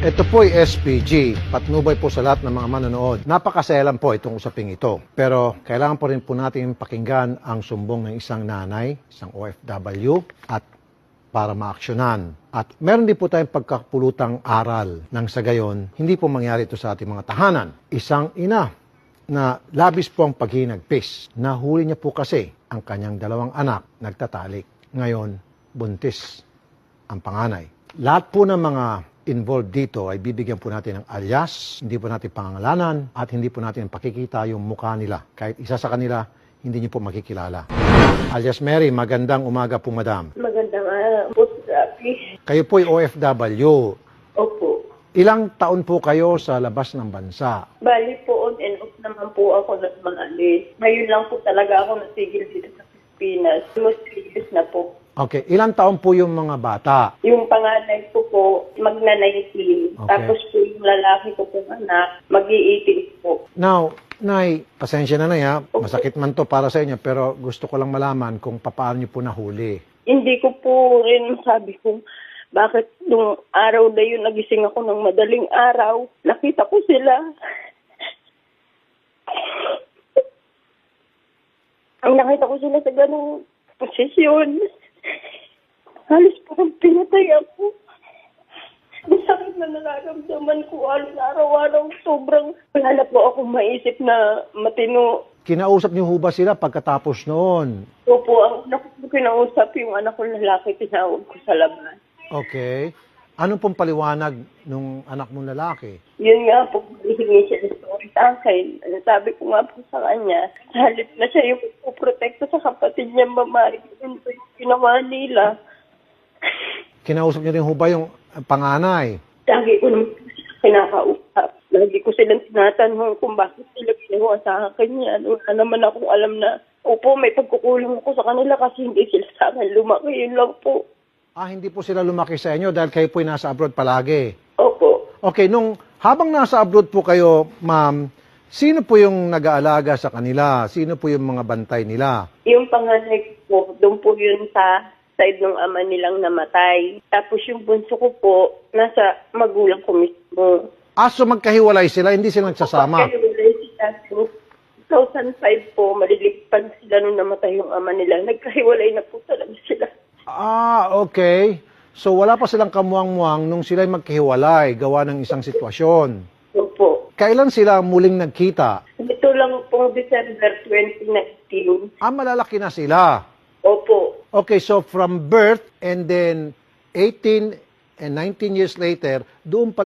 Ito po'y SPG, patnubay po sa lahat ng mga manonood. Napakaselan po itong usaping ito. Pero kailangan po rin po natin pakinggan ang sumbong ng isang nanay, isang OFW, at para maaksyonan. At meron din po tayong pagkapulutang aral nang sa gayon, hindi po mangyari ito sa ating mga tahanan. Isang ina na labis po ang paghinagpis. Nahuli niya po kasi ang kanyang dalawang anak nagtatalik. Ngayon, buntis ang panganay. Lahat po ng mga involved dito ay bibigyan po natin ng alias, hindi po natin pangangalanan, at hindi po natin pakikita yung mukha nila. Kahit isa sa kanila, hindi niyo po makikilala. Alias Mary, magandang umaga po, madam. Magandang po, Rafi. Kayo po'y OFW. Opo. Ilang taon po kayo sa labas ng bansa? Bali po, on and off naman po ako nagmaalis. Ngayon lang po talaga ako nasigil dito sa Pilipinas. Almost 3 years na po. Okay, ilang taon po yung mga bata? Yung panganay ko po, magna-19. Okay. Tapos po yung lalaki ko pong anak, mag-i-18 po. Now, Nay, pasensya na ha. Masakit man to para sa inyo, pero gusto ko lang malaman kung paano niyo po nahuli. Hindi ko po rin sabi kung bakit nung araw na yun nagising ako ng madaling araw. Nakita ko sila. Ang nakita ko sila sa ganung posisyon. Halos parang pinatay ako. Ang sakit na nararamdaman ko araw-araw. Sobrang wala na po akong maisip na matino. Kinausap niyo ho ba sila pagkatapos noon? Opo, ang una ko kinausap yung anak ko lalaki, tinawag ko sa labas. Okay. Ano pong paliwanag nung anak mong lalaki? Yun nga po, hihingi siya ng story sa akin. Sabi ko nga po sa kanya, halip na siya yung puprotekta sa kapatid niya, mamari. Yun po yung ginawa nila. Kinausap niyo rin ho ba yung panganay? Lagi ko naman kinakausap. Lagi ko silang tinatanong kung bakit sila ginawa sa akin yan. Wala naman akong alam na, opo, may pagkukulang ako sa kanila kasi hindi sila sa akin lumaki. Yun lang po. Hindi po sila lumaki sa inyo dahil kayo po'y nasa abroad palagi. Opo. Okay, habang nasa abroad po kayo, ma'am, sino po yung nag-aalaga sa kanila? Sino po yung mga bantay nila? Yung panganay ko, doon po yun sa side ng ama nilang namatay. Tapos yung bunso ko po, nasa magulang ko mismo. So magkahiwalay sila, hindi sila nagsasama? Magkahiwalay sila. 2005 po, maliligpag sila nung namatay yung ama nila. Nagkahiwalay na po talaga sila. Okay. So wala pa silang kamuang-muang nung sila'y magkahiwalay, gawa ng isang sitwasyon. Opo. Kailan sila muling nagkita? Ito lang pong December 2019. Malalaki na sila. Opo. Okay, so from birth and then 18 and 19 years later, doon pa